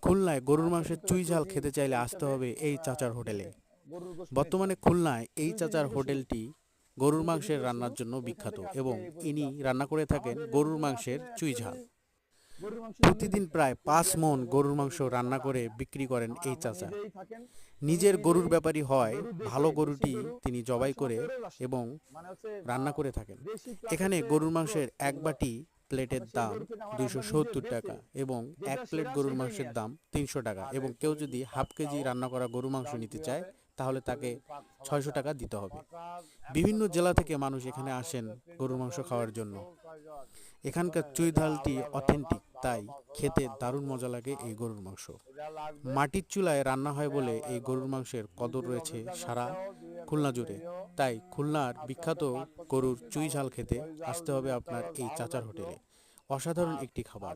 খুলনায় গরুর মাংসের চুই ঝাল খেতে চাইলে আসতে হবে এই চাচার হোটেলে। বর্তমানে খুলনায় এই চাচার হোটেলটি গরুর মাংসের রান্নার জন্য বিখ্যাত এবং ইনি রান্না করে থাকেন গরুর মাংসের চুই ঝাল। প্রতিদিন প্রায় 5 মণ গরুর মাংস রান্না করে বিক্রি করেন এই চাচা। নিজের গরুর ব্যাপারী হয়, ভালো গরুটি তিনি জবাই করে এবং রান্না করে থাকেন। এখানে গরুর মাংসের এক বাটি প্লেটের দাম 270 টাকা এবং 1 প্লেট গরুর মাংসের দাম 300 টাকা, এবং কেউ যদি হাফ কেজি রান্না করা গরু মাংস নিতে চায় তাহলে তাকে 600 টাকা দিতে হবে। বিভিন্ন জেলা থেকে মানুষ এখানে আসেন গরুর মাংস খাওয়ার জন্য। এখানকার চুই ঝালটি অথেন্টিক, তাই খেতে দারুণ মজা লাগে এই গরুর মাংস। মাটির চুলায় রান্না হয় বলে এই গরুর মাংসের কদর রয়েছে সারা খুলনা জুড়ে। তাই খুলনার বিখ্যাত গরুর চুই ঝাল খেতে আসতে হবে আপনার এই চাচার হোটেলে। অসাধারণ একটি খাবার।